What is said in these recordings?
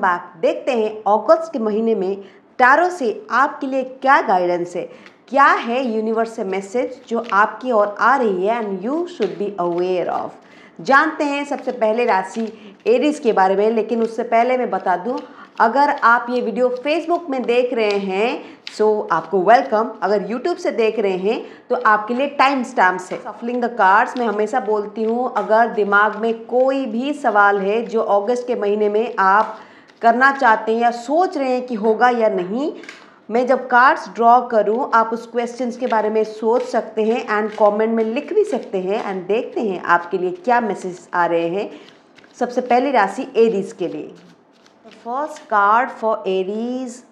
Back देखते हैं अगस्त के महीने में टैरो से आपके लिए क्या गाइडेंस है, क्या है यूनिवर्स से मैसेज जो आपकी ओर आ रही है and you should be aware of. जानते हैं सबसे पहले राशि एरीज के बारे में, लेकिन उससे पहले मैं बता दूं, अगर आप ये वीडियो फेसबुक में देख रहे हैं सो आपको वेलकम, अगर यूट्यूब से देख रहे हैं तो आपके लिए टाइम स्टैम्प्स है। सफलिंग द कार्ड्स मैं हमेशा बोलती हूँ, अगर दिमाग में कोई भी सवाल है जो अगस्त के महीने में आप करना चाहते हैं या सोच रहे हैं कि होगा या नहीं, मैं जब कार्ड्स ड्रॉ करूं आप उस क्वेश्चंस के बारे में सोच सकते हैं एंड कमेंट में लिख भी सकते हैं एंड देखते हैं आपके लिए क्या मैसेज आ रहे हैं। सबसे पहली राशि एरीज के लिए, first card for Aries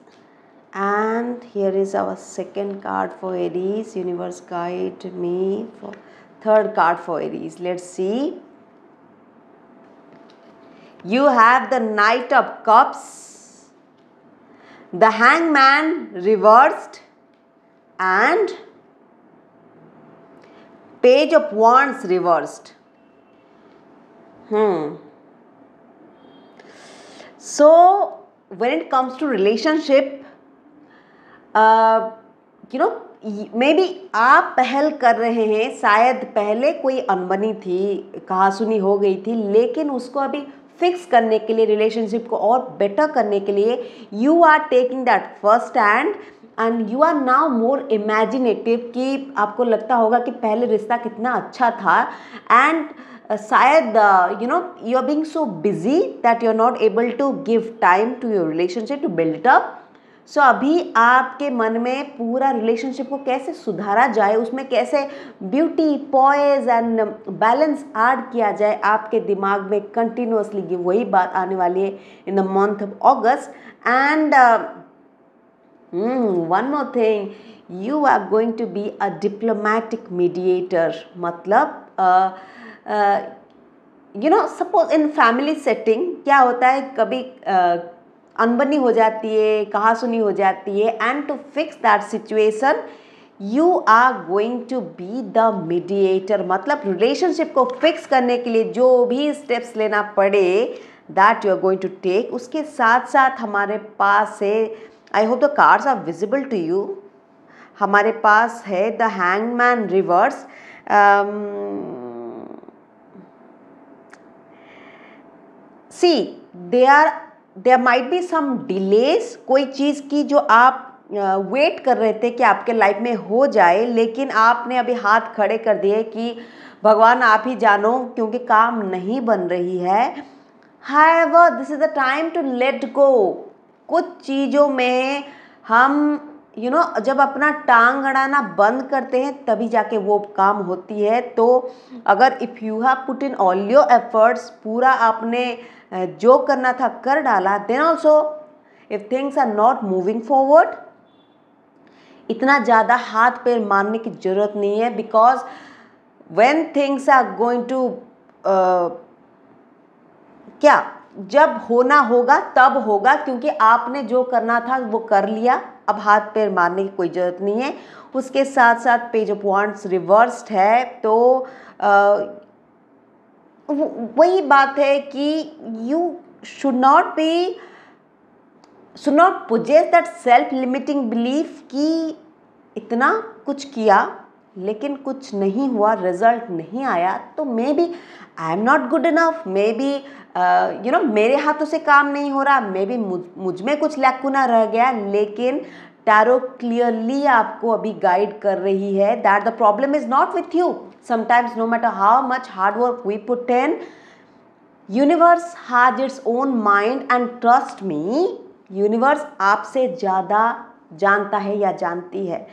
and here is our second card for Aries. Universe guide me for third card for Aries, let's see. You have the Knight of Cups, the Hangman reversed and Page of Wands reversed. So when it comes to relationship, may be आप पहल कर रहे हैं, शायद पहले कोई अनबनी थी, कहासुनी हो गई थी, लेकिन उसको अभी फिक्स करने के लिए, रिलेशनशिप को और बेटर करने के लिए you are taking that first stand and you are now more imaginative, कि आपको लगता होगा कि पहले रिश्ता कितना अच्छा था एंड शायद you are being so busy that you are not able to give time to your relationship to build it up. So अभी आपके मन में पूरा रिलेशनशिप को कैसे सुधारा जाए, उसमें कैसे beauty, poise and balance add किया जाए, आपके दिमाग में कंटिन्यूसली वही बात आने वाली है in the month of August. And one more thing, you are going to be a diplomatic mediator. मतलब सपोज इन फैमिली सेटिंग क्या होता है, कभी अनबनी हो जाती है, कहासुनी हो जाती है, and to fix that situation you are going to be the mediator. मतलब रिलेशनशिप को फिक्स करने के लिए जो भी स्टेप्स लेना पड़े that you are going to take. उसके साथ साथ हमारे पास है, I hope the cards are visible to you, हमारे पास है the hangman reverse. See there might be some delays, कोई चीज़ की जो आप वेट कर रहे थे कि आपके लाइफ में हो जाए, लेकिन आपने अभी हाथ खड़े कर दिए कि भगवान आप ही जानो, क्योंकि काम नहीं बन रही है। However this is the time to let go. कुछ चीज़ों में हम जब अपना टांग अड़ाना बंद करते हैं तभी जाके वो काम होती है। तो अगर if you have put in all your efforts, पूरा आपने जो करना था कर डाला, then also if things are not moving forward, इतना ज़्यादा हाथ पैर मारने की जरूरत नहीं है, because when things are going to क्या जब होना होगा तब होगा, क्योंकि आपने जो करना था वो कर लिया, अब हाथ पैर मारने की कोई ज़रूरत नहीं है। उसके साथ साथ पेज ऑफ वांड्स रिवर्स्ड है, तो वही बात है कि you should not possess that self limiting belief कि इतना कुछ किया लेकिन कुछ नहीं हुआ, रिजल्ट नहीं आया, तो maybe I am not good enough, maybe मेरे हाथों से काम नहीं हो रहा, मे बी मुझ में कुछ लैकुना रह गया। लेकिन टैरो क्लियरली आपको अभी गाइड कर रही है that the problem is not with you. Sometimes no matter how much hard work we put in, universe has its own mind and trust me, universe आपसे ज़्यादा जानता है या जानती है।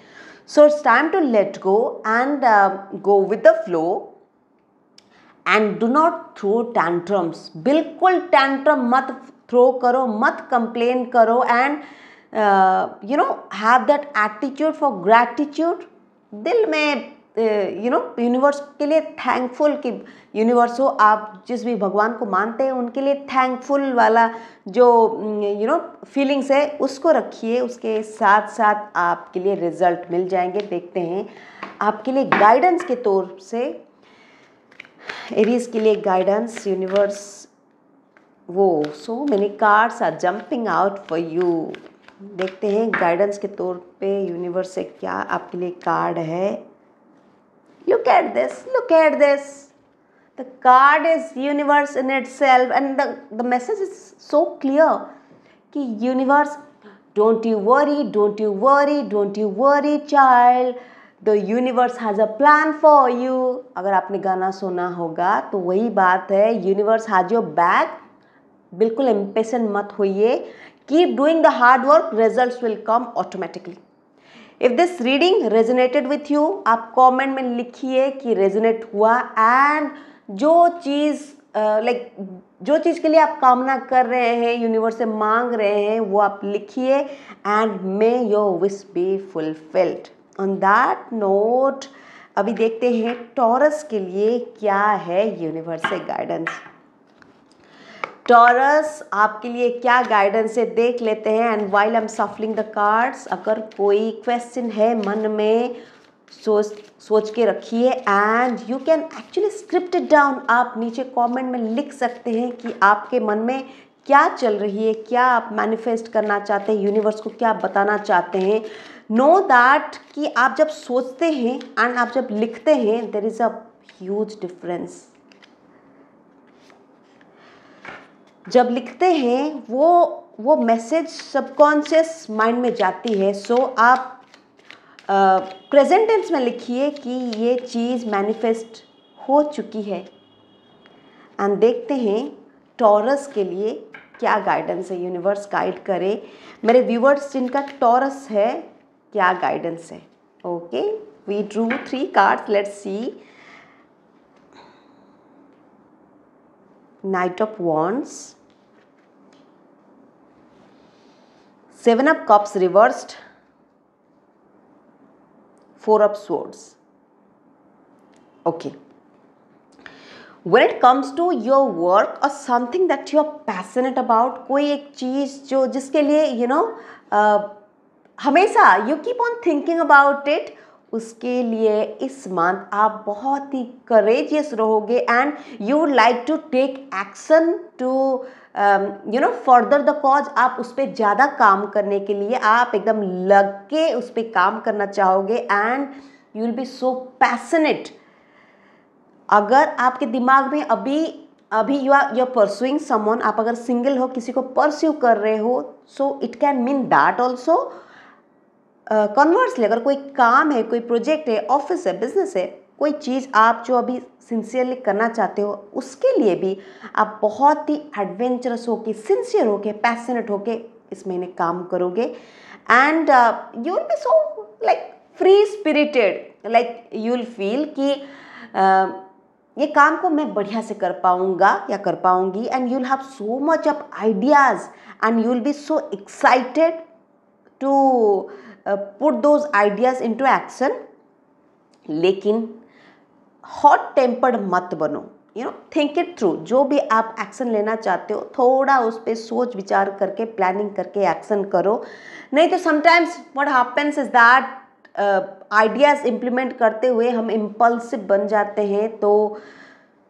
So it's time to let go and go with the flow and do not throw tantrums. बिल्कुल tantrum मत throw करो, मत कंप्लेन करो, and have that attitude for gratitude. दिल में यूनिवर्स के लिए थैंकफुल, कि यूनिवर्स हो, आप जिस भी भगवान को मानते हैं उनके लिए थैंकफुल वाला जो फीलिंग्स है उसको रखिए। उसके साथ साथ आपके लिए रिजल्ट मिल जाएंगे। देखते हैं आपके लिए गाइडेंस के तौर से एरीज के लिए गाइडेंस यूनिवर्स वो so many cards are jumping out for you. देखते हैं गाइडेंस के तौर पे यूनिवर्स से क्या आपके लिए कार्ड है। Look at this, look at this. The card is universe in itself and the message is so clear कि universe, don't you worry, don't you worry, don't you worry child, the universe has a plan for you. अगर आपने गाना सुना होगा तो वही बात है, यूनिवर्स हैज योर बैक। बिल्कुल इम्पेशेंट मत होइए, keep doing the hard work, results will come automatically. If this reading resonated with you, आप कमेंट में लिखिए कि रेजोनेट हुआ, एंड जो चीज़ जो चीज़ के लिए आप कामना कर रहे हैं, यूनिवर्स से मांग रहे हैं, वो आप लिखिए, and may your wish be fulfilled. On that note अभी देखते हैं टॉरस के लिए क्या है यूनिवर्स से गाइडेंस। टॉरस आपके लिए क्या गाइडेंस है देख लेते हैं। And while I am सफलिंग the cards, अगर कोई क्वेश्चन है मन में, सोच के रखिए, and you can actually script it down. आप नीचे कमेंट में लिख सकते हैं कि आपके मन में क्या चल रही है, क्या आप मैनिफेस्ट करना चाहते हैं, यूनिवर्स को क्या बताना चाहते हैं। नो दैट कि आप जब सोचते हैं एंड आप जब लिखते हैं, there is a huge difference. जब लिखते हैं वो मैसेज सबकॉन्शियस माइंड में जाती है। सो आप प्रेजेंट टेंस में लिखिए कि ये चीज़ मैनिफेस्ट हो चुकी है। एंड देखते हैं टॉरस के लिए क्या गाइडेंस है, यूनिवर्स गाइड करे मेरे व्यूवर्स जिनका टॉरस है, क्या गाइडेंस है। Okay, we drew 3 cards, let's see. Knight of Wands, 7 of Cups reversed, 4 of Swords. Okay. When it comes to your work or something that you are passionate about, कोई एक चीज़ जो जिसके लिए हमेशा you keep on thinking about it, उसके लिए इस month आप बहुत ही करेजियस रहोगे, and you would like to take action to further the cause. आप उस पर ज़्यादा काम करने के लिए आप एकदम लग के उस पर काम करना चाहोगे, and you will be so passionate. अगर आपके दिमाग में अभी यू आर परस्यूइंग समवन, आप अगर सिंगल हो, किसी को परस्यू कर रहे हो, so it can mean that also. Conversely अगर कोई काम है, कोई प्रोजेक्ट है, ऑफिस है, बिजनेस है, कोई चीज़ आप जो अभी सिंसियरली करना चाहते हो, उसके लिए भी आप बहुत ही एडवेंचरस होके, सिंसियर होके, पैशनेट होके इस महीने काम करोगे, and you will be so like free spirited, like you will feel कि ये काम को मैं बढ़िया से कर पाऊंगा या कर पाऊंगी, and you will have so much of ideas, and you will be so excited to put those ideas into action। लेकिन हॉट टेम्पर्ड मत बनो, थिंक इट थ्रू। जो भी आप एक्शन लेना चाहते हो, थोड़ा उस पर सोच विचार करके, प्लानिंग करके एक्शन करो। नहीं तो sometimes what happens is that ideas implement करते हुए हम इम्पल्सिव बन जाते हैं। तो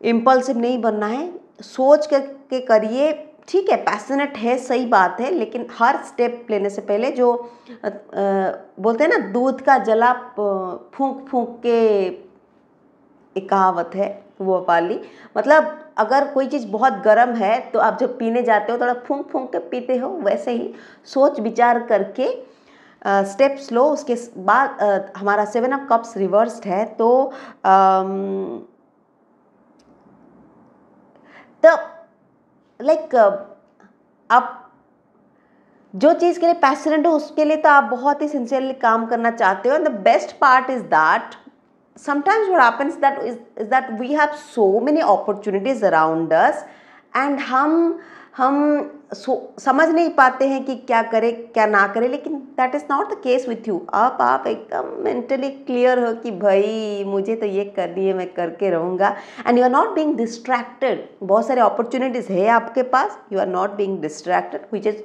इम्पल्सिव नहीं बनना है, सोच करके करिए। ठीक है, पैशनेट है, सही बात है, लेकिन हर स्टेप लेने से पहले जो बोलते हैं ना, दूध का जला फूंक फूंक के, एक कहावत है वो वाली, मतलब अगर कोई चीज़ बहुत गर्म है तो आप जब पीने जाते हो थोड़ा फूंक फूंक के पीते हो, वैसे ही सोच विचार करके स्टेप्स लो। उसके बाद हमारा 7 ऑफ कप्स रिवर्स्ड है, तो आप जो चीज़ के लिए पैशनेट हो उसके लिए तो आप बहुत ही सिंसियरली काम करना चाहते हो। And the best part is that sometimes what happens is that we have so many opportunities around us, and हम समझ नहीं पाते हैं कि क्या करें क्या ना करें, लेकिन that is not the case with you. आप एकदम मेंटली क्लियर हो कि भाई मुझे तो ये करनी है, मैं करके रहूँगा, and you are not being distracted. बहुत सारे अपॉर्चुनिटीज़ है आपके पास, you are not being distracted, which is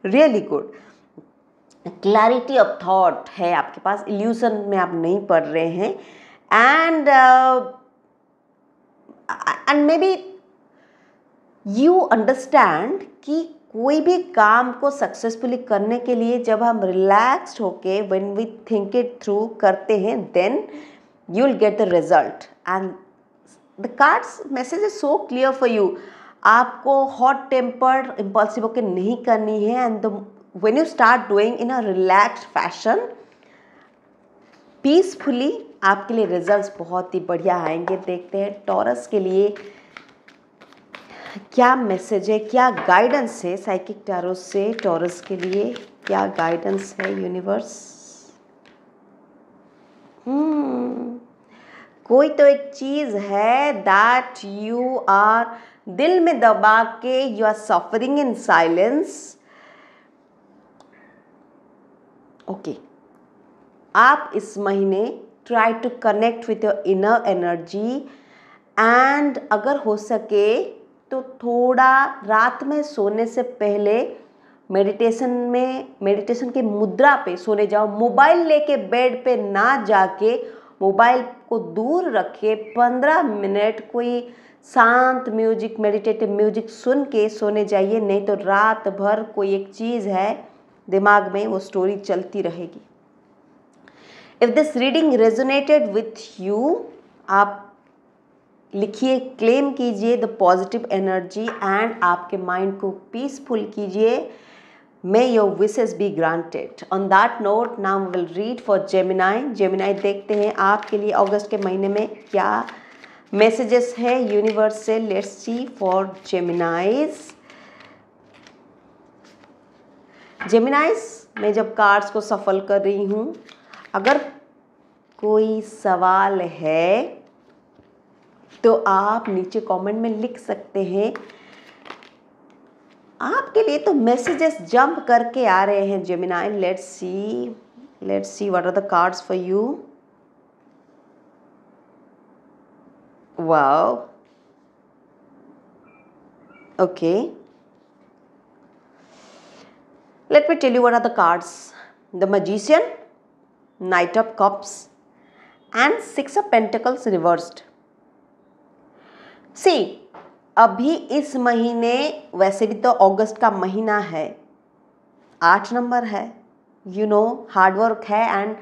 really good. Clarity of thought है आपके पास, इल्यूजन में आप नहीं पड़ रहे हैं, and maybe यू अंडरस्टैंड कि कोई भी काम को सक्सेसफुली करने के लिए जब हम रिलैक्स्ड होके when we think it through करते हैं, then you will get the result. And the cards message is so clear for you. आपको हॉट टेम्पर्ड इम्पल्सिव होके नहीं करनी है, and when you start doing in a relaxed fashion peacefully, आपके लिए results बहुत ही बढ़िया आएंगे। देखते हैं टॉरस के लिए क्या मैसेज है, क्या गाइडेंस है साइकिक टैरो से टॉरस के लिए, क्या गाइडेंस है यूनिवर्स। कोई तो एक चीज है दैट यू आर दिल में दबा के you are suffering in silence. Okay, आप इस महीने try to connect with your inner energy, and अगर हो सके तो थोड़ा रात में सोने से पहले मेडिटेशन के मुद्रा पे सोने जाओ। मोबाइल लेके बेड पे ना जाके मोबाइल को दूर रखे 15 मिनट कोई शांत म्यूजिक, मेडिटेटिव म्यूजिक सुन के सोने जाइए, नहीं तो रात भर कोई एक चीज़ है दिमाग में, वो स्टोरी चलती रहेगी। If this reading resonated with you, आप लिखिए, क्लेम कीजिए द पॉजिटिव एनर्जी एंड आपके माइंड को पीसफुल कीजिए। May your wishes be granted. On that note now we will read for Gemini. Gemini देखते हैं आपके लिए अगस्त के महीने में क्या मैसेजेस है यूनिवर्स से। Let's see for जेमिनाइज। जेमिनाइज, मैं जब कार्ड्स को सफल कर रही हूँ, अगर कोई सवाल है तो आप नीचे कमेंट में लिख सकते हैं। आपके लिए तो मैसेजेस जंप करके आ रहे हैं Gemini. Let's see what are the cards for you. Wow, okay, let me tell you what are the cards. The magician, knight of cups and 6 of pentacles reversed. See, अभी इस महीने, वैसे भी तो अगस्त का महीना है, 8 नंबर है, यू नो हार्डवर्क है, and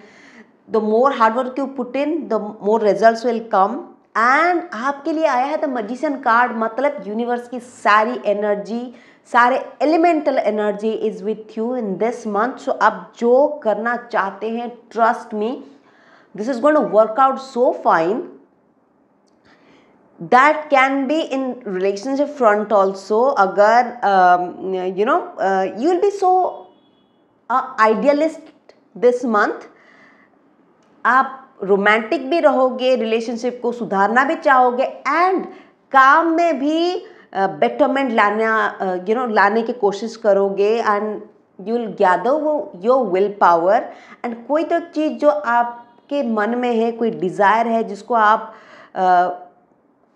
the more hard work you put in the more results will come. And आपके लिए आया है द मैजिशियन कार्ड, मतलब यूनिवर्स की सारी एनर्जी, सारे elemental energy is with you in this month. So आप जो करना चाहते हैं, trust me, this is going to work out so fine. That can be in relationship front also. अगर you will be so idealist this month. आप romantic भी रहोगे, relationship को सुधारना भी चाहोगे, एंड काम में भी बेटरमेंट लाने की कोशिश करोगे, and you will gather your will power. And कोई तो चीज़ जो आपके मन में है, कोई डिज़ायर है जिसको आप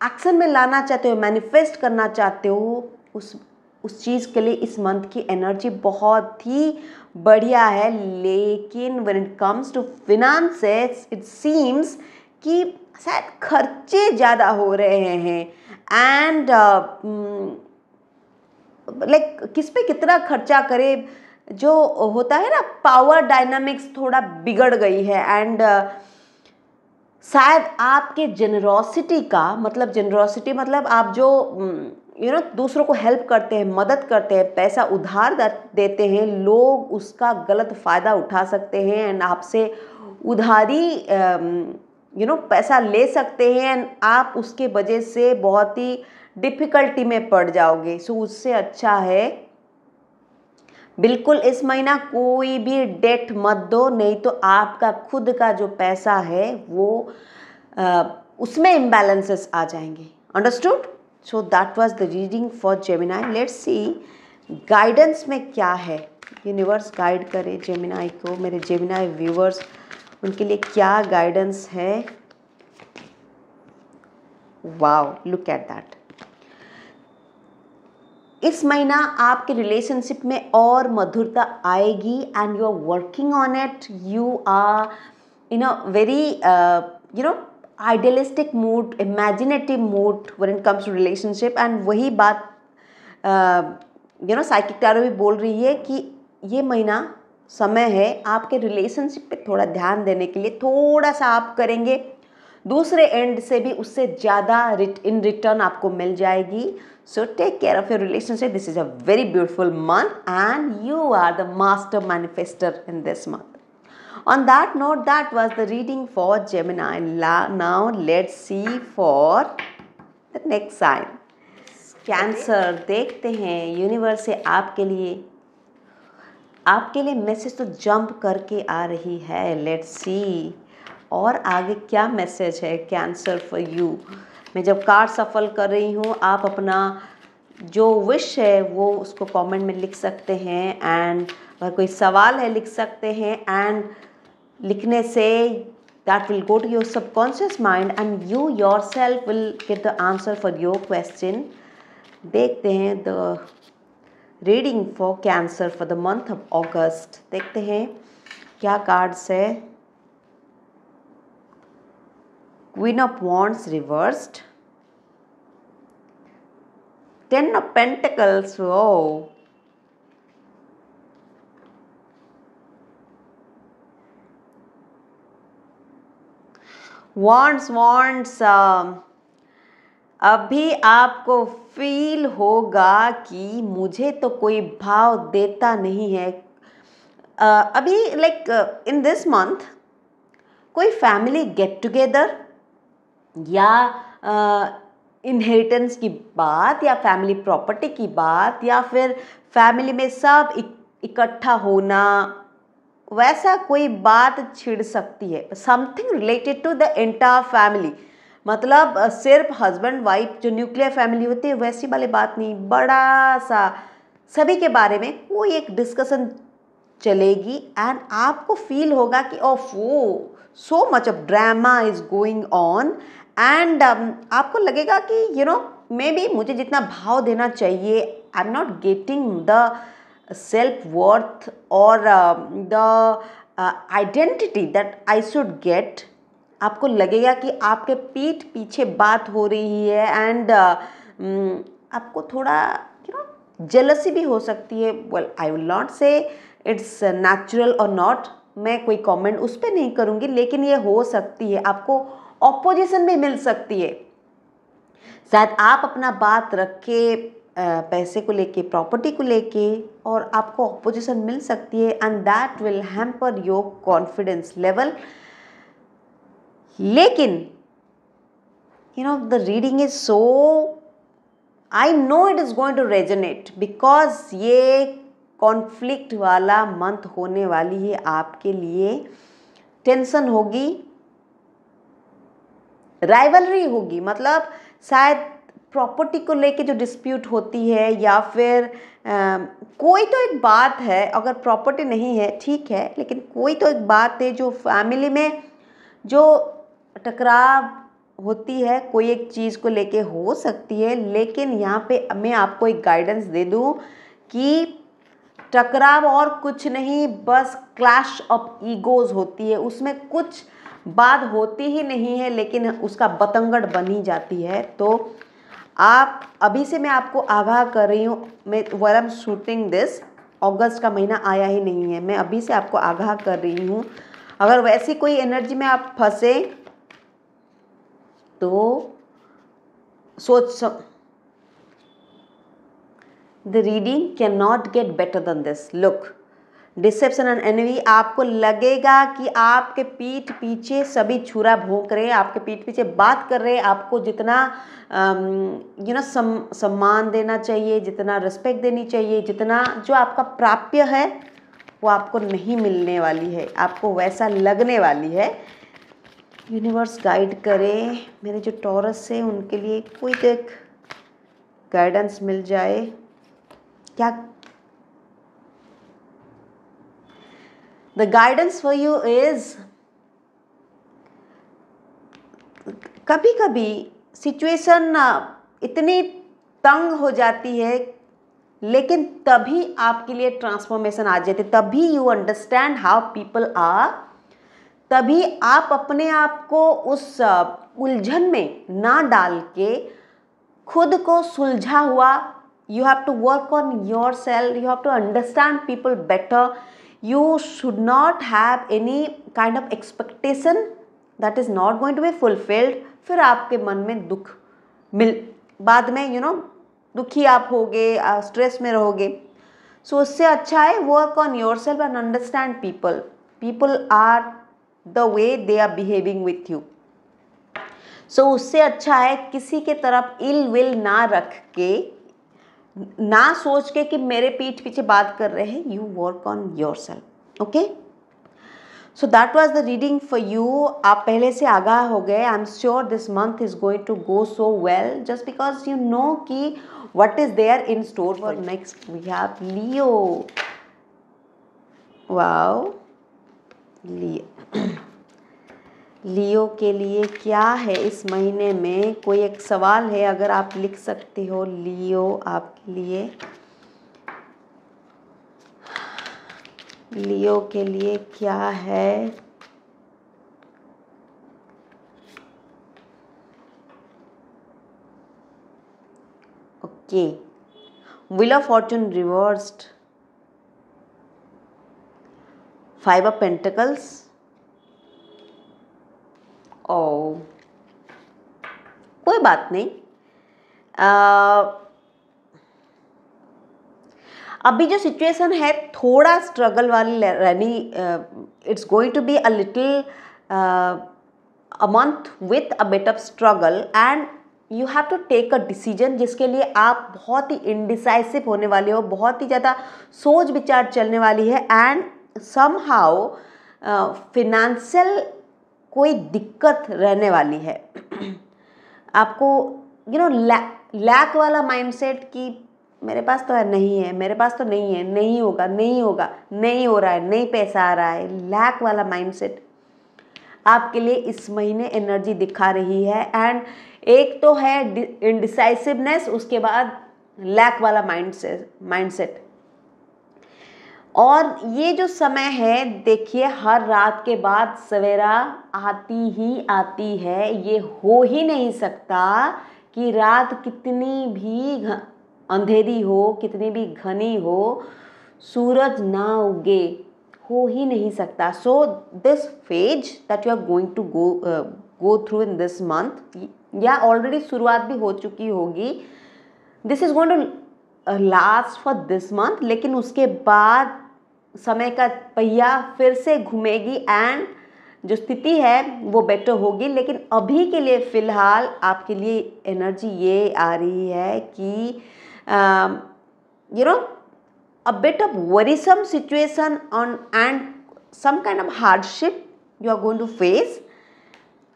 एक्शन में लाना चाहते हो, मैनिफेस्ट करना चाहते हो, उस चीज़ के लिए इस मंथ की एनर्जी बहुत ही बढ़िया है। लेकिन when it comes to finances, it seems कि शायद खर्चे ज़्यादा हो रहे हैं, एंड लाइक किस पे कितना खर्चा करे, जो होता है ना, पावर डायनामिक्स थोड़ा बिगड़ गई है। एंड शायद आपके जेनरोसिटी मतलब आप जो दूसरों को हेल्प करते हैं, मदद करते हैं, पैसा उधार देते हैं, लोग उसका गलत फ़ायदा उठा सकते हैं, एंड आपसे उधारी पैसा ले सकते हैं, एंड आप उसके वजह से बहुत ही डिफ़िकल्टी में पड़ जाओगे। सो उससे अच्छा है बिल्कुल इस महीना कोई भी डेट मत दो, नहीं तो आपका खुद का जो पैसा है वो उसमें इम्बैलेंसेस आ जाएंगे। Understood? So that was the reading for Gemini. Let's C guidance में क्या है, यूनिवर्स गाइड करे जेमिनाई को, मेरे जेमिनाई व्यूवर्स, उनके लिए क्या गाइडेंस है। Wow, look at that. इस महीना आपके रिलेशनशिप में और मधुरता आएगी, and you are working on it. You are in a very idealistic mood, imaginative mood when it comes to relationship, and वही बात साइकिक टैरो भी बोल रही है कि ये महीना समय है आपके रिलेशनशिप पे थोड़ा ध्यान देने के लिए, थोड़ा सा आप करेंगे दूसरे एंड से भी उससे ज़्यादा इन रिटर्न आपको मिल जाएगी. So take care of your relationship. This is a very beautiful month and you are the master manifester in this month. On that note, that was the reading for Gemini. Now let's see for the next sign. Cancer. देखते हैं universe से आपके लिए message तो jump करके आ रही है. Let's see और आगे क्या मैसेज है कैंसर फॉर यू. मैं जब कार्ड सफल कर रही हूँ, आप अपना जो विश है वो उसको कमेंट में लिख सकते हैं. एंड अगर कोई सवाल है लिख सकते हैं. एंड लिखने से that will go to your subconscious mind and you yourself will get the answer for your question. देखते हैं the reading for Cancer for the month of August. देखते हैं क्या कार्ड्स है. Queen of Wands reversed. 10 of Pentacles. Whoa. Wands. अभी आपको feel होगा कि मुझे तो कोई भाव देता नहीं है. अभी इन दिस मंथ कोई फैमिली गेट टुगेदर या इनहेरिटेंस की बात या फैमिली प्रॉपर्टी की बात या फिर फैमिली में सब इकट्ठा होना, वैसा कोई बात छिड़ सकती है. Something related to the entire family. मतलब सिर्फ हस्बैंड वाइफ जो न्यूक्लियर फैमिली होती है वैसी वाली बात नहीं, बड़ा सा सभी के बारे में कोई एक डिस्कशन चलेगी. एंड आपको फील होगा कि ओफो सो much of drama is going on. And आपको लगेगा कि मे बी मुझे जितना भाव देना चाहिए I am not getting the self worth और the identity that I should get. आपको लगेगा कि आपके पीठ पीछे बात हो रही है. एंड आपको थोड़ा जेलसी भी हो सकती है. वेल आई विल नॉट से इट्स नेचुरल और नॉट, मैं कोई कमेंट उस पर नहीं करूँगी, लेकिन ये हो सकती है. आपको ऑपोजिशन भी मिल सकती है. शायद आप अपना बात रख के पैसे को लेके, प्रॉपर्टी को लेके, और आपको ऑपोजिशन मिल सकती है. And that will hamper your confidence level. लेकिन the reading is so, I know it is going to resonate because ये कॉन्फ्लिक्ट वाला मंथ होने वाली है आपके लिए. टेंशन होगी, राइवलरी होगी. मतलब शायद प्रॉपर्टी को लेके जो डिस्प्यूट होती है या फिर कोई तो एक बात है. अगर प्रॉपर्टी नहीं है ठीक है, लेकिन कोई तो एक बात है जो फैमिली में जो टकराव होती है, कोई एक चीज़ को लेके हो सकती है. लेकिन यहाँ पे मैं आपको एक गाइडेंस दे दूँ कि टकराव और कुछ नहीं, बस क्लैश ऑफ ईगोज होती है. उसमें कुछ बात होती ही नहीं है, लेकिन उसका बतंगड़ बन ही जाती है. तो आप अभी से मैं आपको आगाह कर रही हूँ. मैं while I am shooting this, अगस्त का महीना आया ही नहीं है, मैं अभी से आपको आगाह कर रही हूँ. अगर वैसी कोई एनर्जी में आप फंसे तो सोच, the reading can not get better than this. Look, deception and envy. आपको लगेगा कि आपके पीठ पीछे सभी छुरा भोंक रहे हैं, आपके पीठ पीछे बात कर रहे हैं. आपको जितना सम्मान देना चाहिए, जितना रिस्पेक्ट देनी चाहिए, जितना जो आपका प्राप्य है वो आपको नहीं मिलने वाली है, आपको वैसा लगने वाली है. यूनिवर्स गाइड करे मेरे जो टॉरस है उनके लिए कोई तो एक गाइडेंस मिल जाए. क्या the guidance for you is, कभी कभी सिचुएशन इतनी तंग हो जाती है, लेकिन तभी आपके लिए ट्रांसफॉर्मेशन आ जाती है. तभी you understand how people are. तभी आप अपने आप को उस उलझन में ना डाल के खुद को सुलझा हुआ you have to work on yourself, you have to understand people better, you should not have any kind of expectation that is not going to be fulfilled. फिर आपके मन में दुख बाद में दुखी आप होगे, स्ट्रेस में रहोगे. सो उससे अच्छा है work on your self and understand people. People are the way they are behaving with you. So उससे अच्छा है किसी के तरफ इल विल ना रख के, ना सोच के कि मेरे पीठ पीछे बात कर रहे हैं. You work on your self. Okay, so that was the reading for you. आप पहले से आगाह हो गए. I am sure this month is going to go so well just because you know कि what is there in store for you. Next we have Leo. Wow, लियो के लिए क्या है इस महीने में? कोई एक सवाल है अगर आप लिख सकते हो. लियो आपके लिए, लियो के लिए क्या है? Okay, Wheel of Fortune reversed, 5 of Pentacles. कोई बात नहीं. अभी जो सिचुएशन है थोड़ा स्ट्रगल वाली रहनी. It's going to be a little a month with a bit of struggle and you have to take a decision जिसके लिए आप बहुत ही इनडिसाइसिव होने वाले हो, बहुत ही ज़्यादा सोच विचार चलने वाली है. एंड समहाउ फिनेंशियल कोई दिक्कत रहने वाली है. आपको लैक वाला माइंडसेट कि मेरे पास तो है, नहीं है, मेरे पास तो नहीं है, नहीं होगा, नहीं होगा, नहीं हो रहा है, नहीं पैसा आ रहा है. लैक वाला माइंडसेट आपके लिए इस महीने एनर्जी दिखा रही है. एंड एक तो है इनडिसाइसिवनेस, उसके बाद लैक वाला माइंडसेट. और ये जो समय है देखिए, हर रात के बाद सवेरा आती ही आती है. ये हो ही नहीं सकता कि रात कितनी भी अंधेरी हो, कितनी भी घनी हो, सूरज ना उगे, हो ही नहीं सकता. So this phase that you are going to go through in this month, या ऑलरेडी शुरुआत भी हो चुकी होगी, this is going to last for this month. लेकिन उसके बाद समय का पहिया फिर से घूमेगी एंड जो स्थिति है वो बेटर होगी. लेकिन अभी के लिए फ़िलहाल आपके लिए एनर्जी ये आ रही है कि a bit of worrisome situation on and some kind of hardship you are going to face.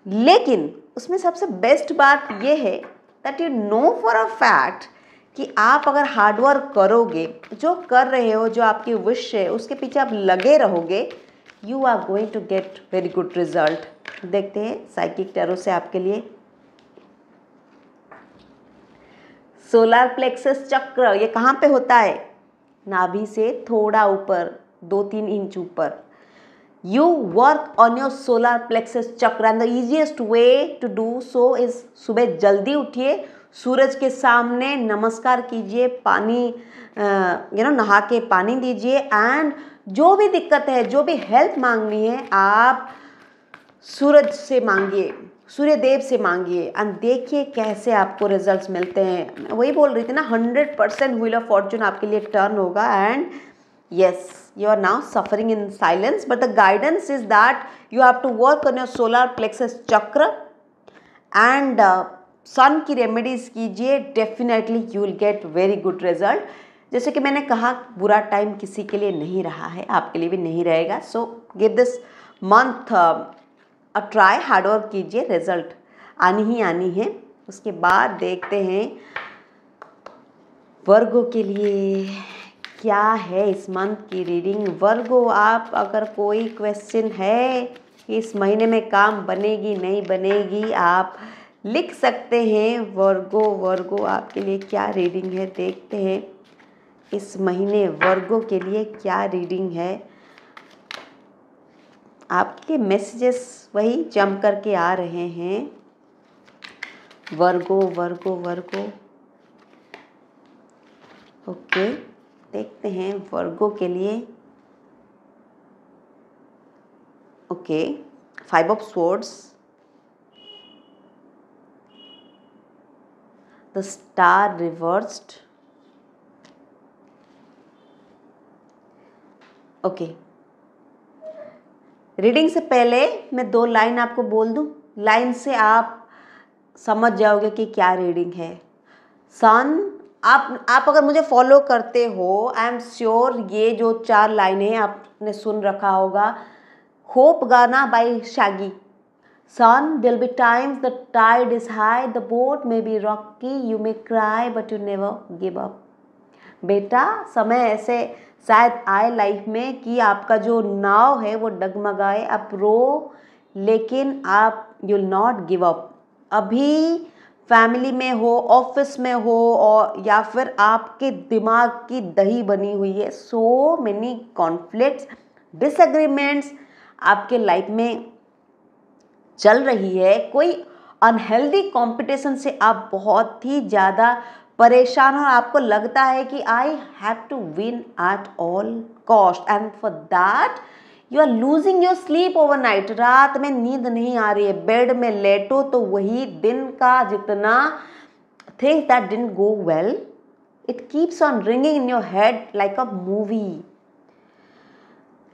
लेकिन उसमें सबसे बेस्ट बात ये है that you know for a fact कि आप अगर हार्डवर्क करोगे, जो कर रहे हो, जो आपकी विश है उसके पीछे आप लगे रहोगे, you are going to get very good result. देखते हैं साइकिक टैरो से आपके लिए. सोलर प्लेक्सस चक्र, ये कहाँ पे होता है? नाभि से थोड़ा ऊपर, 2-3 इंच ऊपर. You work on your solar plexus chakra and the easiest way to do so is सुबह जल्दी उठिए, सूरज के सामने नमस्कार कीजिए, पानी नहा के पानी दीजिए. एंड जो भी दिक्कत है, जो भी हेल्प मांगनी है, आप सूरज से मांगिए, सूर्य देव से मांगिए एंड देखिए कैसे आपको रिजल्ट्स मिलते हैं. वही बोल रही थी ना, 100% व्हील ऑफ फॉर्चून आपके लिए टर्न होगा. And yes, you are now suffering in silence, but the guidance is that you have to work on your solar plexus chakra and sun की रेमेडीज कीजिए. Definitely you will get very good result. जैसे कि मैंने कहा, बुरा time किसी के लिए नहीं रहा है, आपके लिए भी नहीं रहेगा. So give this month a try, hard work कीजिए, रिजल्ट आनी ही आनी है. उसके बाद देखते हैं वर्गो के लिए क्या है इस मंथ की रीडिंग. वर्गो, आप अगर कोई क्वेश्चन है इस महीने में काम बनेगी नहीं बनेगी, आप लिख सकते हैं. वर्गो आपके लिए क्या रीडिंग है, देखते हैं इस महीने वर्गो के लिए क्या रीडिंग है. आपके मैसेजेस वही जम करके आ रहे हैं. वर्गो ओके, देखते हैं वर्गो के लिए। Okay, 5 of swords, the star reversed. Okay, reading से पहले मैं 2 लाइन आपको बोल दूं, लाइन से आप समझ जाओगे कि क्या रीडिंग है। सन, आप अगर मुझे फॉलो करते हो, आई एम श्योर ये जो 4 लाइनें आपने सुन रखा होगा, होप गाना by Shaggy. Son, there'll be times the tide is high, the boat may be rocky, you may cry but you never give up. बेटा, समय ऐसे शायद आए लाइफ में कि आपका जो नाव है वो डगमगाए, आप रो, लेकिन आप you'll not give up. अभी फैमिली में हो, ऑफिस में हो, और या फिर आपके दिमाग की दही बनी हुई है, सो मेनी कॉन्फ्लिक्ट्स, डिसएग्रीमेंट्स आपके लाइफ में चल रही है। कोई अनहेल्दी कंपटीशन से आप बहुत ही ज़्यादा परेशान हो, आपको लगता है कि I have to win at all cost, and for that you are losing your sleep overnight. रात में नींद नहीं आ रही है, बेड में लेटो तो वही दिन का जितना things that didn't go well, it keeps on ringing in your head like a movie,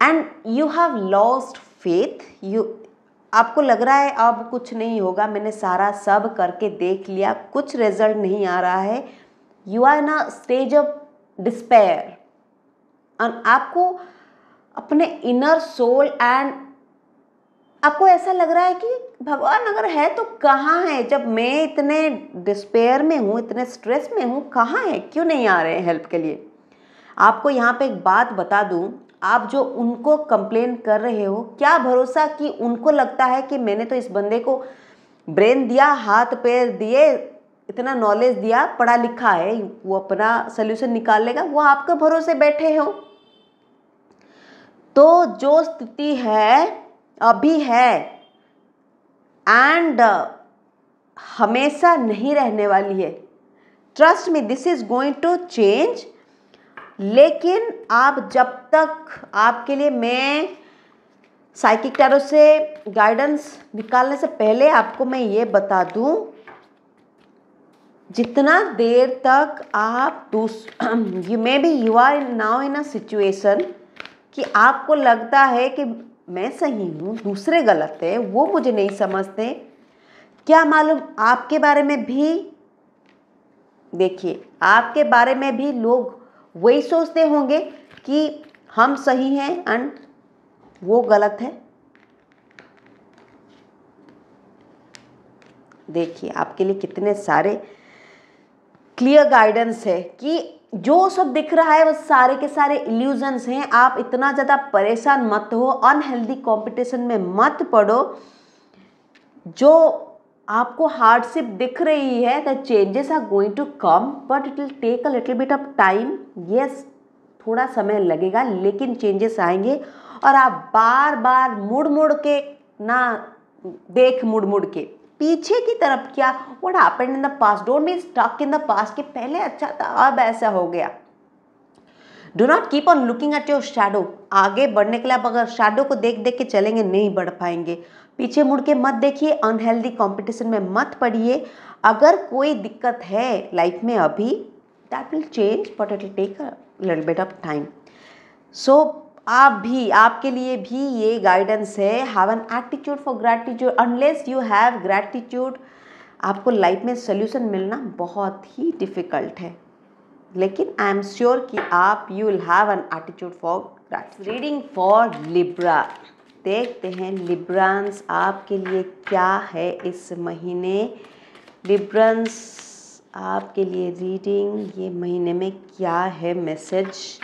and you have lost faith. आपको लग रहा है अब कुछ नहीं होगा, मैंने सारा सब करके देख लिया, कुछ रिजल्ट नहीं आ रहा है। You are in a stage of despair, और आपको अपने इनर सोल एंड आपको ऐसा लग रहा है कि भगवान अगर है तो कहाँ है, जब मैं इतने डिस्पेयर में हूँ, इतने स्ट्रेस में हूँ, कहाँ है, क्यों नहीं आ रहे हैं हेल्प के लिए। आपको यहाँ पे एक बात बता दूँ, आप जो उनको कंप्लेन कर रहे हो, क्या भरोसा कि उनको लगता है कि मैंने तो इस बंदे को ब्रेन दिया, हाथ पैर दिए, इतना नॉलेज दिया, पढ़ा लिखा है, वो अपना सोल्यूशन निकाल लेगा, वो आपके भरोसे बैठे हो। तो जो स्थिति है अभी है, एंड हमेशा नहीं रहने वाली है। Trust me, this is going to change. लेकिन आप जब तक, आपके लिए मैं साइकिक टैरो से गाइडेंस निकालने से पहले आपको मैं ये बता दूं, जितना देर तक आप you maybe you are now in a situation कि आपको लगता है कि मैं सही हूँ, दूसरे गलत है, वो मुझे नहीं समझते, क्या मालूम आपके बारे में भी, देखिए आपके बारे में भी लोग वही सोचते होंगे कि हम सही हैं एंड वो गलत है। देखिए आपके लिए कितने सारे क्लियर गाइडेंस है कि जो सब दिख रहा है वो सारे के सारे इल्यूजन्स हैं। आप इतना ज़्यादा परेशान मत हो, अनहेल्दी कंपटीशन में मत पड़ो। जो आपको हार्डशिप दिख रही है, the changes are going to come but it will take a little bit of time. Yes, थोड़ा समय लगेगा लेकिन चेंजेस आएंगे, और आप बार बार मुड़ के ना देख, मुड़ के पीछे की तरफ, क्या what happened in the past, don't be stuck in the past कि पहले अच्छा था अब ऐसा हो गया। Do not keep on looking at your shadow. आगे बढ़ने के लिए आप अगर शैडो को देख देख के चलेंगे नहीं बढ़ पाएंगे। पीछे मुड़ के मत देखिए, अनहेल्दी कंपटीशन में मत पड़िए। अगर कोई दिक्कत है लाइफ में अभी, that will change but it will take a little bit of time. So आप भी, आपके लिए भी ये गाइडेंस है, have an attitude for gratitude. Unless you have gratitude, आपको लाइफ में सोल्यूशन मिलना बहुत ही डिफ़िकल्ट है। लेकिन आई एम श्योर कि आप you will have an attitude for gratitude. Reading for Libra, देखते हैं लिब्रांस आपके लिए क्या है इस महीने। लिब्रांस आपके लिए रीडिंग ये महीने में क्या है मैसेज।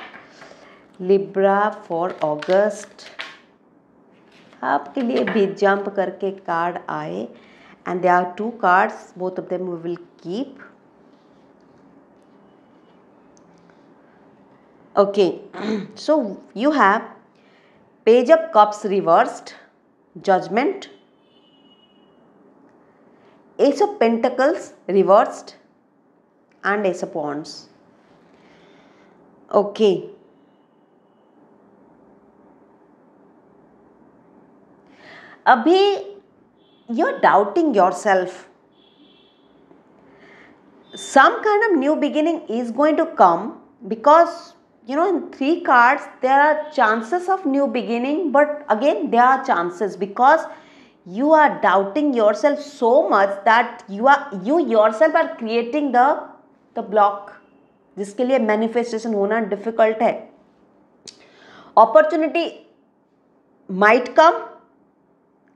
लिब्रा फॉर अगस्त, आपके लिए भी जंप करके कार्ड आए, and there are 2 cards, both of them we will keep. Okay, so you have Page of Cups reversed, Judgment, Ace of Pentacles reversed, and Ace of Wands. Okay, अभी you are doubting your self. Some kind of new beginning is going to come, because in 3 cards there are chances of new beginning, but again there are chances because you are doubting yourself so much that you yourself are creating the block, जिसके लिए manifestation होना difficult है. Opportunity might come,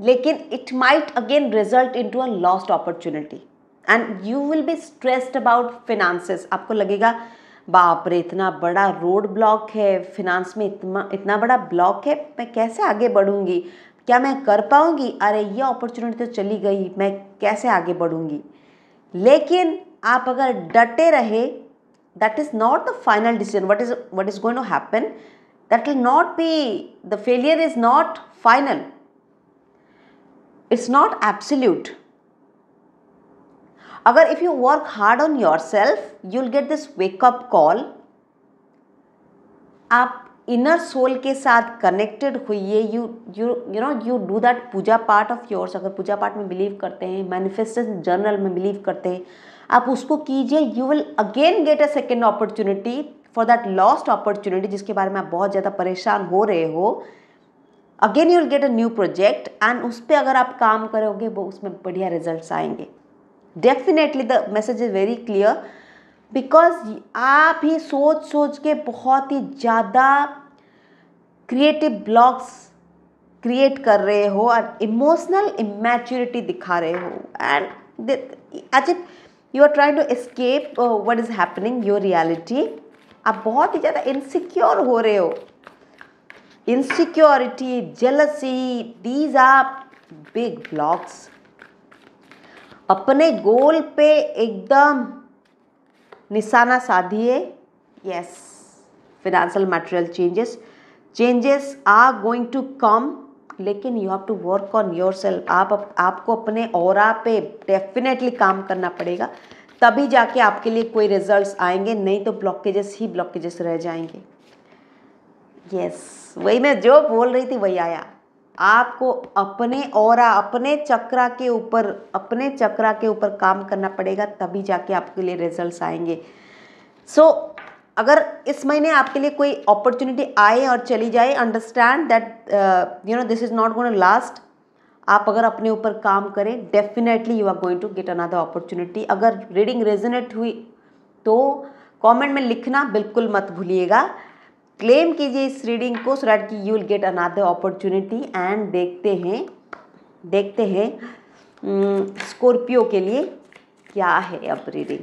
लेकिन it might again result into a lost opportunity. And you will be stressed about finances. आपको लगेगा बाप रे इतना बड़ा रोड ब्लॉक है, फिनांस में इतना बड़ा ब्लॉक है, मैं कैसे आगे बढ़ूंगी, क्या मैं कर पाऊंगी, अरे ये अपॉर्चुनिटी तो चली गई, मैं कैसे आगे बढ़ूंगी. लेकिन आप अगर डटे रहे, that is not the final decision. What is going to happen, that will not be, the failure is not final, it's not absolute. अगर if you work hard on your self, you will get this wake up call. आप inner soul के साथ connected होइए. You do that puja part of yours. अगर पूजा पाठ में believe करते हैं, मैनिफेस्टेशन जर्नल में बिलीव करते हैं, आप उसको कीजिए. You will again get a second opportunity for that lost opportunity जिसके बारे में आप बहुत ज़्यादा परेशान हो रहे हो. Again you will get a new project, and उस पर अगर आप काम करोगे वो उसमें बढ़िया रिजल्ट्स आएंगे. Definitely the message is very clear, because आप ही सोच के बहुत ही ज़्यादा क्रिएटिव ब्लॉक्स क्रिएट कर रहे हो और इमोशनल इमैच्योरिटी दिखा रहे हो. And as if you are trying to escape what is happening your reality. आप बहुत ही ज़्यादा इनसिक्योर हो रहे हो. Insecurity, jealousy, these are big blocks. अपने गोल पे एकदम निशाना साधिए. Yes, financial material changes are going to come, लेकिन you have to work on your self. आपको अपने ऑरा पे डेफिनेटली काम करना पड़ेगा, तभी जाके आपके लिए कोई रिजल्ट्स आएंगे, नहीं तो ब्लॉकेजेस ही ब्लॉकेजेस रह जाएंगे. यस, वही मैं जो बोल रही थी वही आया. आपको अपने ऑरा, अपने चक्रा के ऊपर काम करना पड़ेगा, तभी जाके आपके लिए रिजल्ट्स आएंगे. सो अगर इस महीने आपके लिए कोई अपॉर्चुनिटी आए और चली जाए, understand that this is not going to last. आप अगर अपने ऊपर काम करें, definitely you are going to get another opportunity. अगर रीडिंग रेजोनेट हुई तो कमेंट में लिखना बिल्कुल मत भूलिएगा. क्लेम कीजिए इस रीडिंग को, so that you will gate another opportunity. And देखते हैं स्कॉर्पियो के लिए क्या है अब रीडिंग.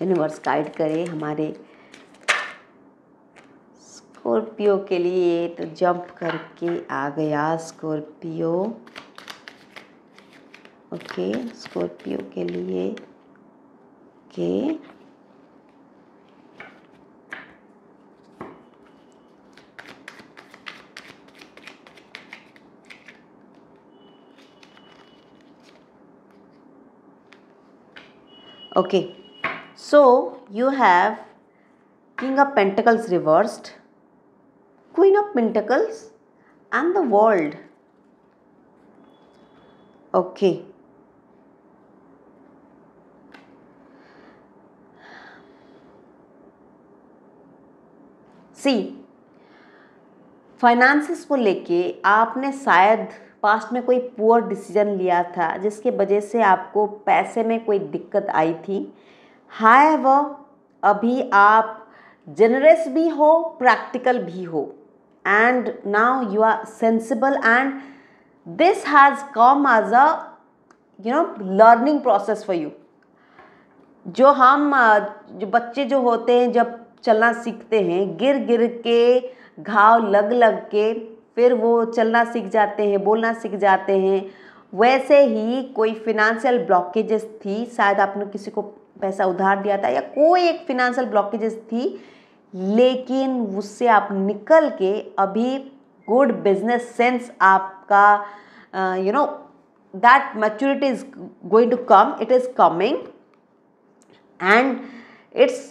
यूनिवर्स गाइड करे हमारे स्कॉर्पियो के लिए. तो जंप करके आ गया स्कॉर्पियो. ओके, स्कॉर्पियो के लिए Okay, so you have King of Pentacles reversed, Queen of Pentacles, and the World. Okay. See, finances को लेके आपने शायद पास्ट में कोई पुअर डिसीजन लिया था जिसके वजह से आपको पैसे में कोई दिक्कत आई थी. हाउएवर, अभी आप जनरस भी हो, प्रैक्टिकल भी हो, and now you are sensible, and this has come as a learning process for you. जो बच्चे जो होते हैं, जब चलना सीखते हैं, गिर के घाव लग के फिर वो चलना सीख जाते हैं, बोलना सीख जाते हैं. वैसे ही कोई फिनेंशियल ब्लॉकेजेस थी, शायद आपने किसी को पैसा उधार दिया था या कोई एक फिनेंशियल ब्लॉकेजेस थी, लेकिन उससे आप निकल के अभी गुड बिजनेस सेंस आपका that maturity is going to come, it is coming, and it's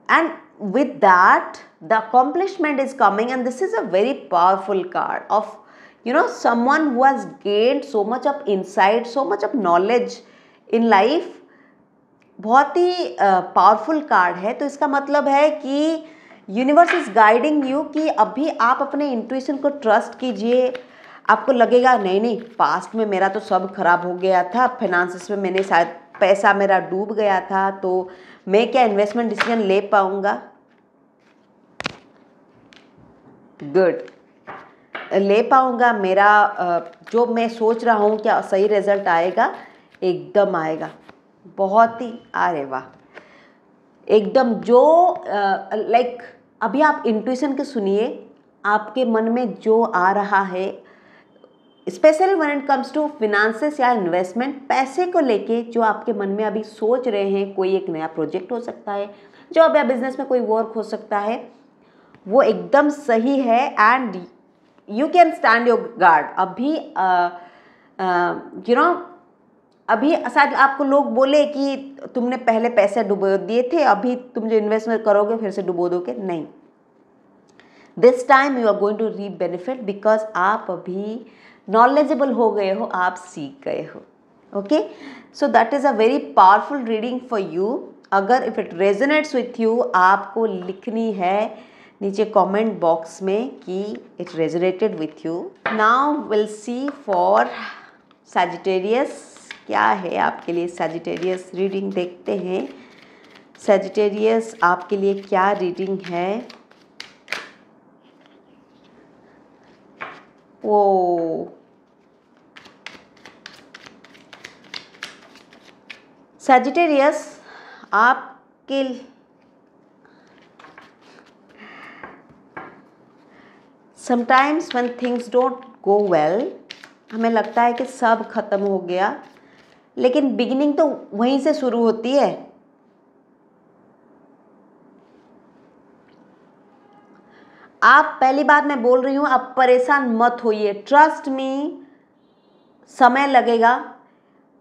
and with that the accomplishment is coming, and this is a very powerful card of someone who has gained so much of insight, so much of knowledge in life. बहुत ही powerful card है। तो इसका मतलब है कि universe is guiding you कि अभी आप अपने इंट्यूशन को ट्रस्ट कीजिए। आपको लगेगा नहीं नहीं, पास्ट में मेरा तो सब खराब हो गया था, फाइनेंसेस में मैंने शायद पैसा मेरा डूब गया था, तो मैं क्या इन्वेस्टमेंट डिसीजन ले पाऊंगा? गुड, ले पाऊंगा? मेरा जो मैं सोच रहा हूँ क्या सही रिजल्ट आएगा? एकदम आएगा। बहुत ही, अरे वाह, एकदम जो लाइक अभी आप इंट्यूशन के सुनिए, आपके मन में जो आ रहा है, specially when it comes to finances या इन्वेस्टमेंट, पैसे को लेके जो आपके मन में अभी सोच रहे हैं, कोई एक नया प्रोजेक्ट हो सकता है, जॉब या बिजनेस में कोई वर्क हो सकता है, वो एकदम सही है and you can stand your guard. अभी अभी शायद आपको लोग बोले कि तुमने पहले पैसे डुबो दिए थे, अभी तुम जो इन्वेस्टमेंट करोगे फिर से डुबो दोगे, नहीं, this time you are going to reap benefit because आप अभी नॉलेजेबल हो गए हो, आप सीख गए हो। Okay, so that is a very powerful reading for you. अगर if it resonates with you, आपको लिखनी है नीचे कमेंट बॉक्स में कि it resonated with you. Now will see for Sagittarius, क्या है आपके लिए सैजिटेरियस रीडिंग, देखते हैं सैजिटेरियस आपके लिए क्या रीडिंग है। ओ सैजिटेरियस, आपके sometimes when things don't go well, हमें लगता है कि सब खत्म हो गया, लेकिन बिगिनिंग तो वहीं से शुरू होती है। आप, पहली बार मैं बोल रही हूँ, आप परेशान मत होइए, ट्रस्ट मी, समय लगेगा।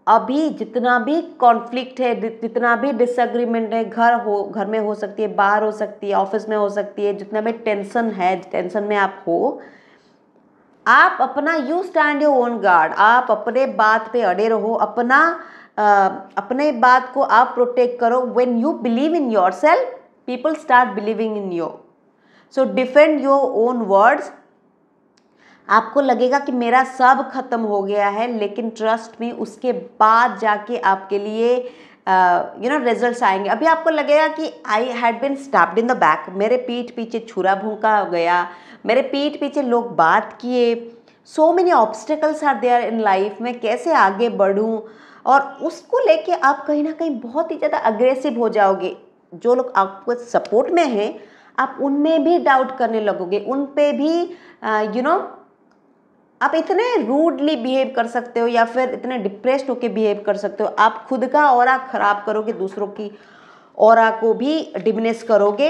अभी जितना भी कॉन्फ्लिक्ट है, जितना भी डिसएग्रीमेंट है, घर में हो सकती है, बाहर हो सकती है, ऑफिस में हो सकती है, जितना भी टेंशन है, टेंशन में आप हो, आप अपना you stand your own guard, आप अपने बात पे अड़े रहो, अपने बात को आप प्रोटेक्ट करो। When you believe in your self, people start believing in you. So defend your own words. आपको लगेगा कि मेरा सब खत्म हो गया है, लेकिन ट्रस्ट में उसके बाद जाके आपके लिए रिजल्ट्स आएंगे। अभी आपको लगेगा कि I had been stabbed in the back, मेरे पीठ पीछे छुरा भोंका गया, मेरे पीठ पीछे लोग बात किए, so many obstacles are there in life, मैं कैसे आगे बढ़ूं, और उसको लेके आप कहीं ना कहीं बहुत ही ज़्यादा अग्रेसिव हो जाओगे। जो लोग आपको सपोर्ट में हैं, आप उनमें भी डाउट करने लगोगे, उन पे भी आप इतने रूडली बिहेव कर सकते हो, या फिर इतने डिप्रेस्ड होके बिहेव कर सकते हो। आप खुद का ऑरा खराब करोगे, दूसरों की ऑरा को भी डिमिनिश करोगे।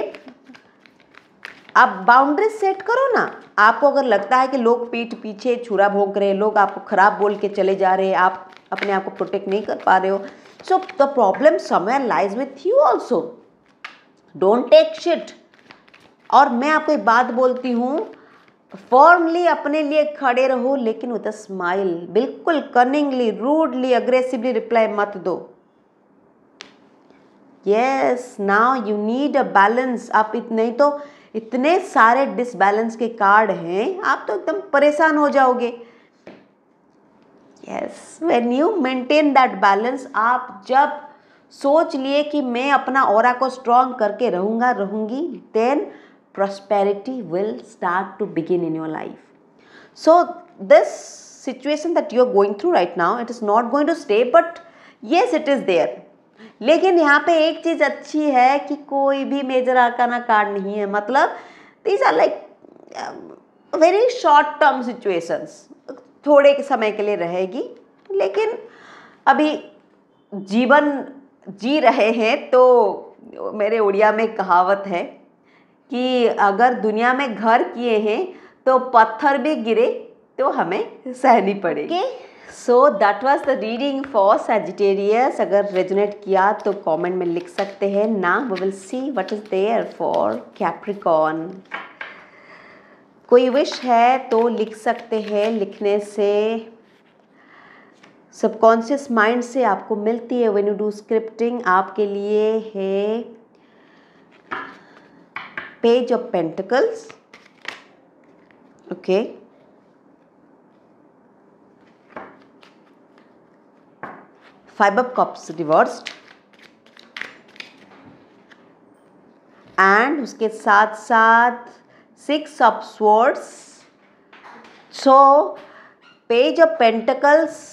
आप बाउंड्रीज सेट करो ना। आपको अगर लगता है कि लोग पीठ पीछे छुरा भोंक रहे हैं, लोग आपको खराब बोल के चले जा रहे हैं, आप अपने आप को प्रोटेक्ट नहीं कर पा रहे हो, so the problem somewhere lies with you also. Don't take shit. और मैं आपको एक बात बोलती हूँ, फॉर्मली अपने लिए खड़े रहो, लेकिन विद अ स्माइल, बिल्कुल कनिंगली, रूडली, अग्रेसिवली रिप्लाई मत दो। Yes, now you need a balance. आप नहीं तो इतने सारे डिसबैलेंस के कार्ड हैं, आप तो एकदम परेशान हो जाओगे। Yes, when you maintain that balance, आप जब सोच लिए कि मैं अपना ऑरा को स्ट्रॉन्ग करके रहूंगी, then prosperity will start to begin in your life. So this situation that you are going through right now, it is not going to stay, but yes, it is there. लेकिन यहाँ पे एक चीज़ अच्छी है कि कोई भी मेजर आर्काना कार्ड नहीं है, मतलब these are like very short term situations, थोड़े समय के लिए रहेगी, लेकिन अभी जीवन जी रहे हैं। तो मेरे उड़िया में कहावत है कि अगर दुनिया में घर किए हैं तो पत्थर भी गिरे तो हमें सहनी पड़ेगी। So that was the reading for Sagittarius. अगर रेजोनेट किया तो कमेंट में लिख सकते हैं। Now we will see what is there for Capricorn. कोई विश है तो लिख सकते हैं। लिखने से सबकॉन्शियस माइंड से आपको मिलती है। व्हेन यू डू स्क्रिप्टिंग आपके लिए है page of pentacles, okay, five of cups reversed, and उसके साथ साथ six of swords. So page of pentacles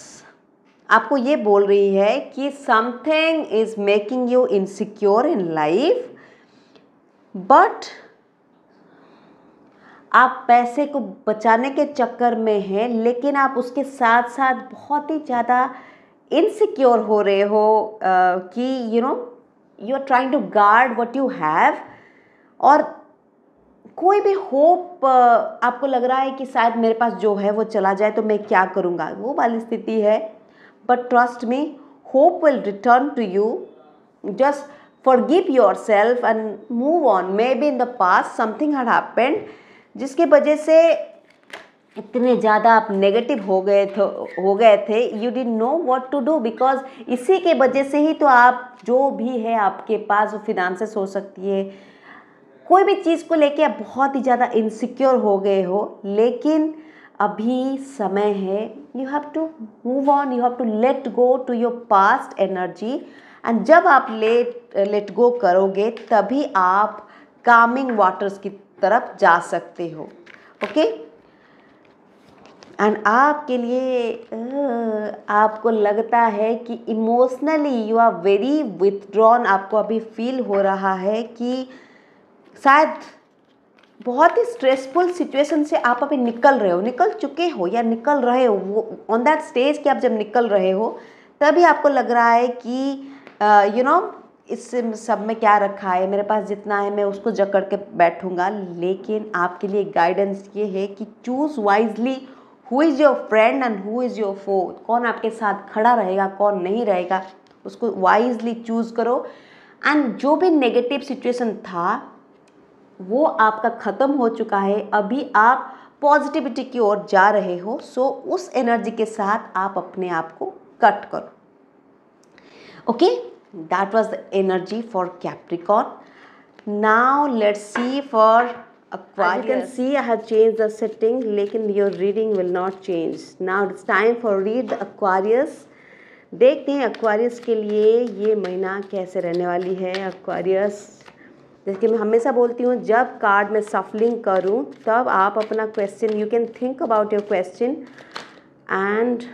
आपको ये बोल रही है कि something is making you insecure in life, but आप पैसे को बचाने के चक्कर में हैं, लेकिन आप उसके साथ साथ बहुत ही ज़्यादा इनसिक्योर हो रहे हो कि you are trying to guard what you have, और कोई भी होप आपको लग रहा है कि शायद मेरे पास जो है वो चला जाए तो मैं क्या करूँगा, वो वाली स्थिति है। But trust me, hope will return to you. Just forgive yourself and move on. Maybe in the past something had happened जिसके वजह से इतने ज़्यादा आप नेगेटिव हो गए थे। You didn't know what to do, because इसी के वजह से ही तो आप जो भी है आपके पास वो फिनांसेस हो सकती है, कोई भी चीज़ को लेके आप बहुत ही ज़्यादा इनसिक्योर हो गए हो। लेकिन अभी समय है, you have to move on, you have to let go to your past energy, and जब आप लेट गो करोगे तभी आप कामिंग वाटर्स की तरफ जा सकते हो, ओके। एंड आपके लिए आपको लगता है कि emotionally you are very withdrawn. आपको अभी फील हो रहा है कि शायद बहुत ही स्ट्रेसफुल सिचुएशन से आप अभी निकल चुके हो या निकल रहे हो। वो ऑन दैट स्टेज कि आप जब निकल रहे हो तभी आपको लग रहा है कि इस सब में क्या रखा है, मेरे पास जितना है मैं उसको जकड़ के बैठूंगा। लेकिन आपके लिए गाइडेंस ये है कि choose wisely who is your friend and who is your foe. कौन आपके साथ खड़ा रहेगा, कौन नहीं रहेगा, उसको वाइजली चूज़ करो। एंड जो भी नेगेटिव सिचुएशन था वो आपका ख़त्म हो चुका है। अभी आप पॉजिटिविटी की ओर जा रहे हो। सो उस एनर्जी के साथ आप अपने आप को कट करो, okay. That was the energy for Capricorn. Now let's see for Aquarius. As you can see, I have changed the setting, लेकिन your reading will not change. Now it's time for read the Aquarius. देखते हैं Aquarius के लिए ये महीना कैसे रहने वाली है। Aquarius, जैसे कि मैं हमेशा बोलती हूँ, जब कार्ड में सफलिंग करूँ तब आप अपना question, you can think about your question. And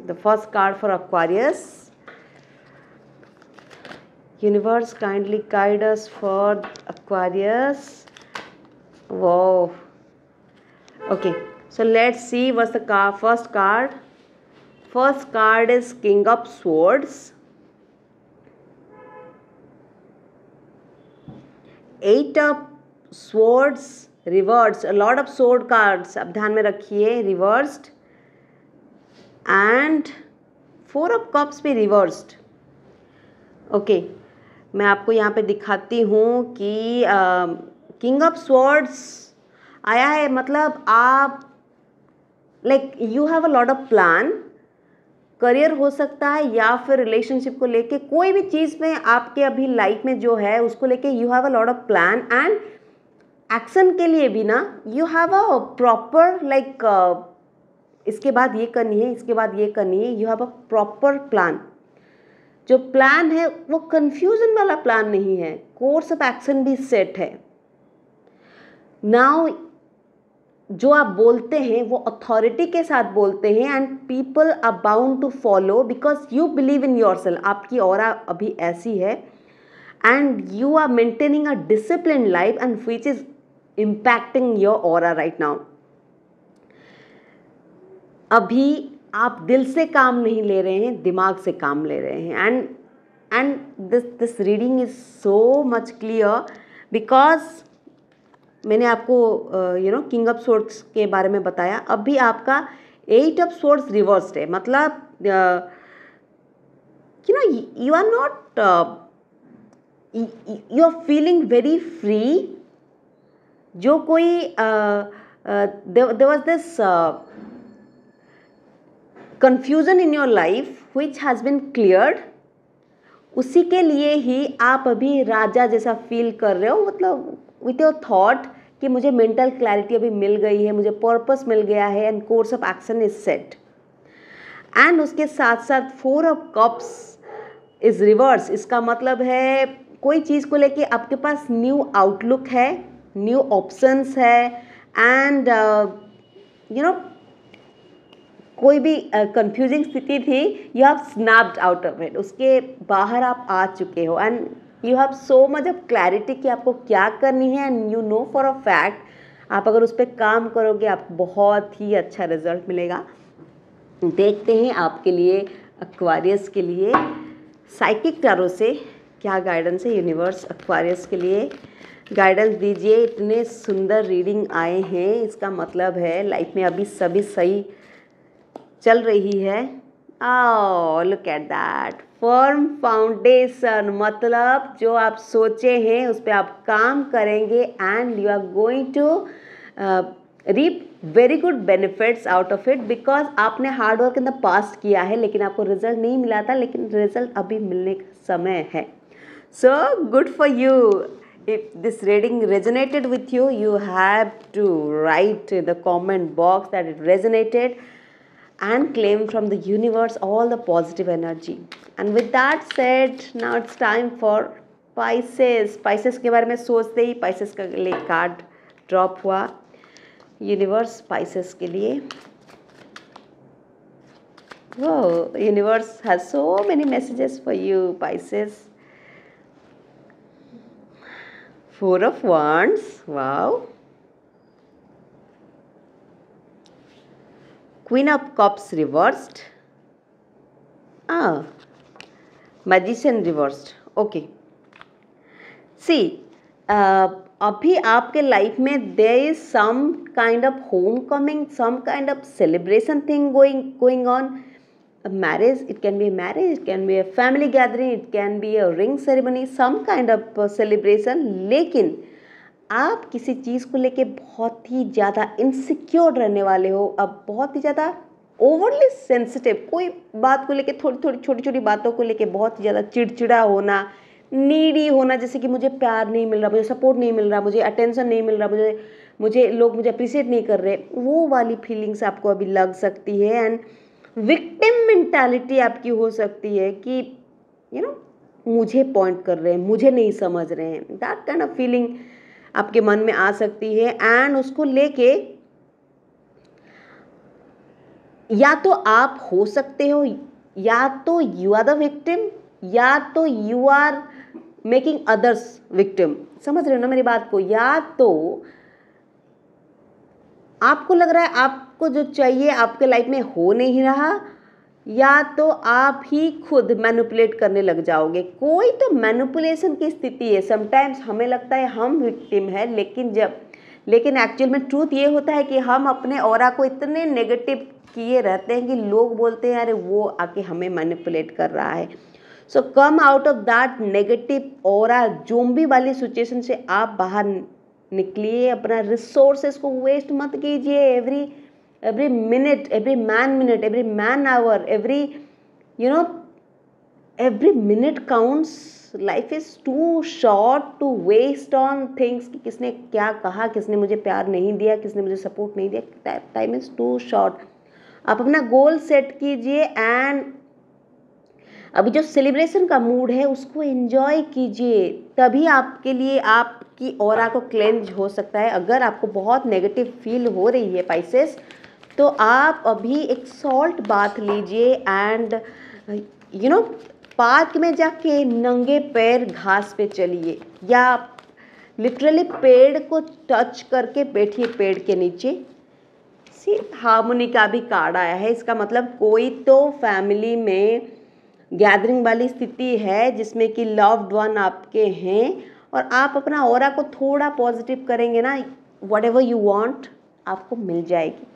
the first card for Aquarius. Universe, kindly guide us for Aquarius. Wow. Okay, so let's see what's the first card. First card is King of Swords, Eight of Swords reversed. A lot of sword cards आप ध्यान में रखिए, reversed, and Four of Cups भी reversed. Okay, मैं आपको यहाँ पे दिखाती हूँ कि किंग ऑफ स्वॉर्ड्स आया है। मतलब आप you have a lot of plan. Career हो सकता है या फिर रिलेशनशिप को लेके, कोई भी चीज़ में आपके अभी लाइफ में जो है उसको लेके you have a lot of plan. And action के लिए भी ना यू हैव अ प्रॉपर इसके बाद ये करनी है, इसके बाद ये करनी है। You have a proper plan. जो प्लान है वो कंफ्यूजन वाला प्लान नहीं है, कोर्स ऑफ एक्शन भी सेट है। नाउ जो आप बोलते हैं वो अथॉरिटी के साथ बोलते हैं, and people are bound to follow because you believe in yourself. आपकी ऑरा अभी ऐसी है, and you are maintaining a discipline life and which is impacting your aura right now. अभी आप दिल से काम नहीं ले रहे हैं, दिमाग से काम ले रहे हैं। And this reading is so much clear because मैंने आपको किंग ऑफ सोर्ड्स के बारे में बताया। अभी आपका 8 ऑफ स्वॉर्ड्स रिवर्स्ड है, मतलब you are not, you are feeling very free. जो कोई there was this confusion in your life which has been cleared, उसी के लिए ही आप अभी राजा जैसा फील कर रहे हो, मतलब विथ योर थॉट कि मुझे मेंटल क्लैरिटी अभी मिल गई है, मुझे पर्पस मिल गया है and course of action is set. And उसके साथ साथ 4 ऑफ कप्स इज रिवर्स. इसका मतलब है कोई चीज़ को लेके आपके पास न्यू आउटलुक है, न्यू ऑप्शंस है, एंड कोई भी कंफ्यूजिंग स्थिति थी, you have snapped out of it, उसके बाहर आप आ चुके हो. And you have so much of clarity कि आपको क्या करनी है, and you know for a fact आप अगर उस पर काम करोगे आपको बहुत ही अच्छा रिजल्ट मिलेगा. देखते हैं आपके लिए, एक्वेरियस के लिए साइकिक टैरो से क्या गाइडेंस है. यूनिवर्स एक्वेरियस के लिए गाइडेंस दीजिए. इतने सुंदर रीडिंग आए हैं, इसका मतलब है लाइफ में अभी सभी सही चल रही है. Look at that, firm foundation, मतलब जो आप सोचे हैं उस पर आप काम करेंगे and you are going to reap very good benefits out of it, because आपने hard work in the past किया है लेकिन आपको रिजल्ट नहीं मिला था, लेकिन रिजल्ट अभी मिलने का समय है. So good for you. If this reading resonated with you, you have to write in the comment box that it resonated and claim from the universe all the positive energy. And with that said, now it's time for Pisces. Pisces के बारे में सोचते ही Pisces का लिए card drop हुआ. Universe Pisces के लिए, universe has so many messages for you Pisces. 4 of Wands, wow. Queen of Cups reversed. Magician reversed. Okay. See, अभी आपके लाइफ में there is some kind of homecoming, some kind of celebration thing going on. A marriage, it can be a marriage, it can be a family gathering, it can be a ring ceremony, some kind of celebration. लेकिन आप किसी चीज़ को लेके बहुत ही ज़्यादा insecure रहने वाले हो, अब बहुत ही ज़्यादा ओवरली सेंसिटिव, कोई बात को लेके थोड़ी छोटी छोटी बातों को लेके बहुत ही ज़्यादा चिड़चिड़ा होना, नीडी होना, जैसे कि मुझे प्यार नहीं मिल रहा, मुझे सपोर्ट नहीं मिल रहा, मुझे अटेंशन नहीं मिल रहा, मुझे लोग मुझे अप्रिशिएट नहीं कर रहे, वो वाली फीलिंग्स आपको अभी लग सकती है. एंड विक्टिम मेंटालिटी आपकी हो सकती है कि मुझे पॉइंट कर रहे हैं, मुझे नहीं समझ रहे हैं, दैट काइंड ऑफ फीलिंग आपके मन में आ सकती है. एंड उसको लेके या तो आप हो सकते हो, या तो यू आर द विक्टिम, या तो you are making others victim. समझ रहे हो ना मेरी बात को? या तो आपको लग रहा है आपको जो चाहिए आपके लाइफ में हो नहीं रहा, या तो आप ही खुद मैनिपुलेट करने लग जाओगे. कोई तो मैनिपुलेशन की स्थिति है. समटाइम्स हमें लगता है हम विक्टिम है, लेकिन एक्चुअल में ट्रूथ ये होता है कि हम अपने ऑरा को इतने नेगेटिव किए रहते हैं कि लोग बोलते हैं अरे वो आके हमें मैनिपुलेट कर रहा है. So come out of that negative aura, zombie वाली सिचुएशन से आप बाहर निकलिए. अपना रिसोर्सेस को वेस्ट मत कीजिए. Every minute, every man hour, every minute counts. Life is too short to waste on things कि किसने क्या कहा, किसने मुझे प्यार नहीं दिया, किसने मुझे सपोर्ट नहीं दिया. Time is too short. आप अपना गोल सेट कीजिए एंड अभी जो सेलिब्रेशन का मूड है उसको एंजॉय कीजिए. तभी आपके लिए आपकी ऑरा को क्लेंज हो सकता है. अगर आपको बहुत नेगेटिव फील हो रही है पाइसेस, तो आप अभी एक सॉल्ट बाथ लीजिए एंड पार्क में जाके नंगे पैर घास पे चलिए, या लिटरली पेड़ को टच करके बैठिए पेड़ के नीचे. हार्मोनी का भी कार्ड आया है. इसका मतलब कोई तो फैमिली में गैदरिंग वाली स्थिति है जिसमें कि लव्ड वन आपके हैं, और आप अपना ऑरा को थोड़ा पॉजिटिव करेंगे ना, व्हाटएवर यू वांट आपको मिल जाएगी.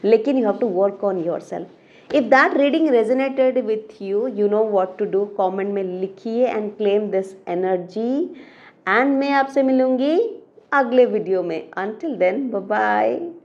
लेकिन you have to work on yourself. If that reading resonated with you, you know what to do. Comment में लिखिए and claim this energy. And मैं आपसे मिलूँगी अगले वीडियो में. Until then, bye bye.